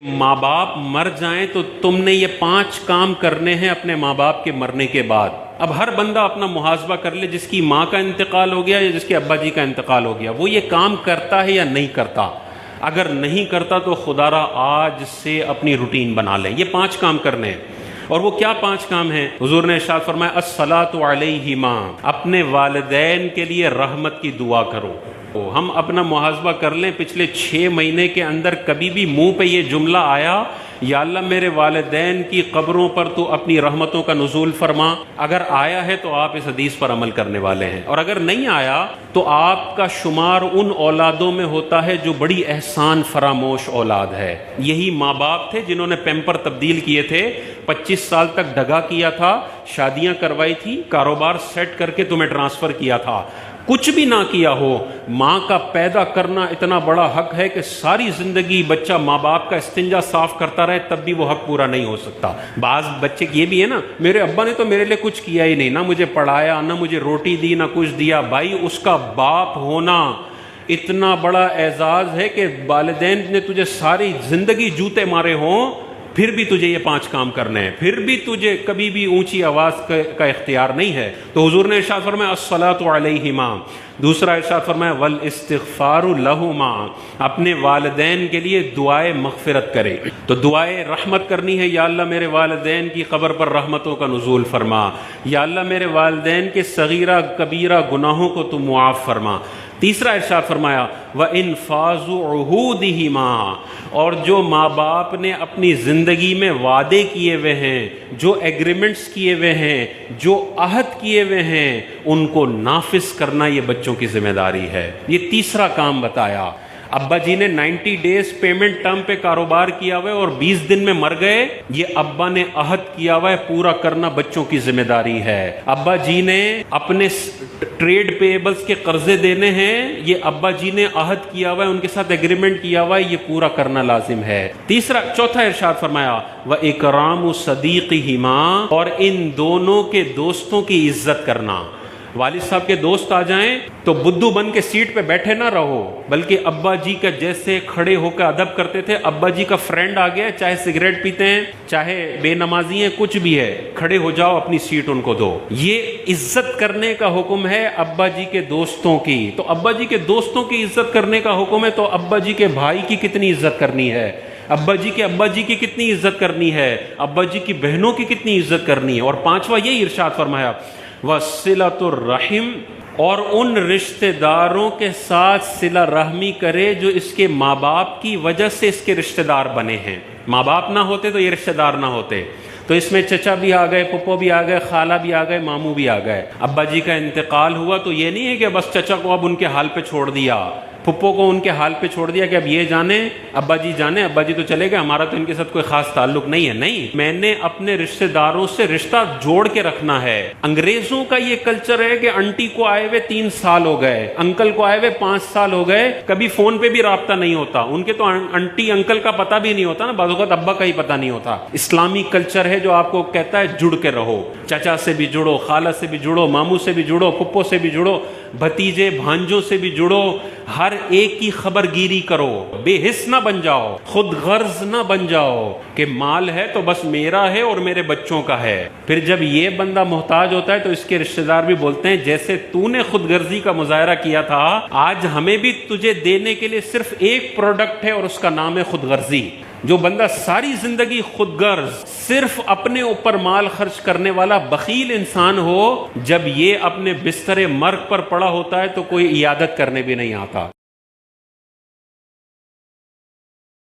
ماں باپ مر جائیں تو تم نے یہ 5 کام کرنے ہیں اپنے ماں باپ کے مرنے کے بعد۔ اب ہر بندہ اپنا محاسبہ کر لے، جس کی ماں کا انتقال ہو گیا یا جس کے ابا جی کا انتقال ہو گیا، وہ یہ کام کرتا ہے یا نہیں کرتا۔ اگر نہیں کرتا تو خدا را آج سے اپنی روٹین بنا لیں، یہ 5 کام کرنے ہیں۔ اور وہ کیا 5 کام ہیں؟ حضور نے ارشاد فرمایا الصلاۃ علیہما، اپنے والدین کے لیے رحمت کی دعا کرو۔ ہم اپنا محاسبہ کر لیں، پچھلے 6 مہینے کے اندر کبھی بھی منہ پہ یہ جملہ آیا یا اللہ میرے والدین کی قبروں پر تو اپنی رحمتوں کا نزول فرما؟ اگر آیا ہے تو آپ اس حدیث پر عمل کرنے والے ہیں، اور اگر نہیں آیا تو آپ کا شمار ان اولادوں میں ہوتا ہے جو بڑی احسان فراموش اولاد ہے۔ یہی ماں باپ تھے جنہوں نے پیمپر تبدیل کیے تھے، 25 سال تک ڈھگا کیا تھا، شادیاں کروائی تھی، کاروبار سیٹ کر کے تمہیں ٹرانسفر کیا تھا۔ کچھ بھی نہ کیا ہو، ماں کا پیدا کرنا اتنا بڑا حق ہے کہ ساری زندگی بچہ ماں باپ کا استنجا صاف کرتا رہے تب بھی وہ حق پورا نہیں ہو سکتا۔ بعض بچے یہ بھی ہے نا، میرے ابا نے تو میرے لیے کچھ کیا ہی نہیں، نہ مجھے پڑھایا، نہ مجھے روٹی دی، نہ کچھ دیا۔ بھائی اس کا باپ ہونا اتنا بڑا اعزاز ہے کہ والدین نے تجھے ساری زندگی جوتے مارے ہوں پھر بھی تجھے یہ 5 کام کرنے ہیں، پھر بھی تجھے کبھی بھی اونچی آواز کا اختیار نہیں ہے۔ تو حضور نے ارشاد فرمایا الصلاۃ علیہما، دوسرا ارشاد فرمایا والاستغفار لہما، اپنے والدین کے لیے دعائے مغفرت کرے۔ تو دعائے رحمت کرنی ہے، یا اللہ میرے والدین کی قبر پر رحمتوں کا نزول فرما، یا اللہ میرے والدین کے صغیرہ کبیرہ گناہوں کو تو معاف فرما۔ تیسرا ارشاد فرمایا وَإِنفَاذُ عُهُودِهِمَا، اور جو ماں باپ نے اپنی زندگی میں وعدے کیے ہوئے ہیں، جو ایگریمنٹس کیے ہوئے ہیں، جو عہد کیے ہوئے ہیں، ان کو نافذ کرنا یہ بچوں کی ذمہ داری ہے۔ یہ تیسرا کام بتایا۔ ابا جی نے 90 ڈیز پیمنٹ ٹرم پہ کاروبار کیا ہوا ہے اور 20 دن میں مر گئے، یہ ابا نے عہد کیا ہوا ہے، پورا کرنا بچوں کی ذمہ داری ہے۔ ابا جی نے اپنے ٹریڈ پیبلز کے قرضے دینے ہیں، یہ ابا جی نے عہد کیا ہوا ہے، ان کے ساتھ ایگریمنٹ کیا ہوا ہے، یہ پورا کرنا لازم ہے۔ چوتھا ارشاد فرمایا وَإِكْرَامُ صَدِيقِهِمَا، اور ان دونوں کے دوستوں کی عزت کرنا۔ والد صاحب کے دوست آ جائیں تو بدھو بن کے سیٹ پہ بیٹھے نہ رہو، بلکہ ابا جی کا جیسے کھڑے ہو کے ادب کرتے تھے، ابا جی کا فرینڈ آ گیا، چاہے سگریٹ پیتے ہیں، چاہے بے نمازی ہیں، کچھ بھی ہے، کھڑے ہو جاؤ، اپنی سیٹ ان کو دو۔ یہ عزت کرنے کا حکم ہے ابا جی کے دوستوں کی۔ تو ابا جی کے دوستوں کی عزت کرنے کا حکم ہے، تو ابا جی کے بھائی کی کتنی عزت کرنی ہے، ابا جی کے ابا جی کی کتنی عزت کرنی ہے، ابا جی کی بہنوں کی کتنی عزت کرنی ہے۔ اور 5واں یہی ارشاد فرمایا وَصِلَةُ الرَّحِمِ، اور ان رشتہ داروں کے ساتھ صلہ رحمی کرے جو اس کے ماں باپ کی وجہ سے اس کے رشتہ دار بنے ہیں۔ ماں باپ نہ ہوتے تو یہ رشتہ دار نہ ہوتے، تو اس میں چچا بھی آ گئے، پپو بھی آ گئے، خالہ بھی آ گئے، ماموں بھی آ گئے۔ ابا جی کا انتقال ہوا تو یہ نہیں ہے کہ بس چچا کو اب ان کے حال پہ چھوڑ دیا، پھپھو کو ان کے حال پہ چھوڑ دیا کہ اب یہ جانے، ابا جی جانے، ابا جی تو چلے گئے، ہمارا تو ان کے ساتھ کوئی خاص تعلق نہیں ہے۔ نہیں، میں نے اپنے رشتہ داروں سے رشتہ جوڑ کے رکھنا ہے۔ انگریزوں کا یہ کلچر ہے کہ انٹی کو آئے ہوئے 3 سال ہو گئے، انکل کو آئے ہوئے 5 سال ہو گئے، کبھی فون پہ بھی رابطہ نہیں ہوتا۔ ان کے تو انٹی انکل کا پتہ بھی نہیں ہوتا نا، بعض اوقات ابا کا ہی پتہ نہیں ہوتا۔ اسلامی کلچر ہے جو آپ کو کہتا ہے جڑ کے رہو، چچا سے بھی جڑو، خالہ سے بھی جڑو، ماموں سے بھی جڑو، پھپھو سے بھی جڑو، بھتیجے بھانجوں سے بھی جڑو، ہر ایک کی خبر گیری کرو، بے حس نہ بن جاؤ، خود غرض نہ بن جاؤ کہ مال ہے تو بس میرا ہے اور میرے بچوں کا ہے۔ پھر جب یہ بندہ محتاج ہوتا ہے تو اس کے رشتہ دار بھی بولتے ہیں جیسے تو نے خود غرضی کا مظاہرہ کیا تھا، آج ہمیں بھی تجھے دینے کے لیے صرف ایک پروڈکٹ ہے اور اس کا نام ہے خود غرضی۔ جو بندہ ساری زندگی خود غرض صرف اپنے اوپر مال خرچ کرنے والا بخیل انسان ہو، جب یہ اپنے بستر مرگ پر پڑا ہوتا ہے تو کوئی عیادت کرنے بھی نہیں آتا۔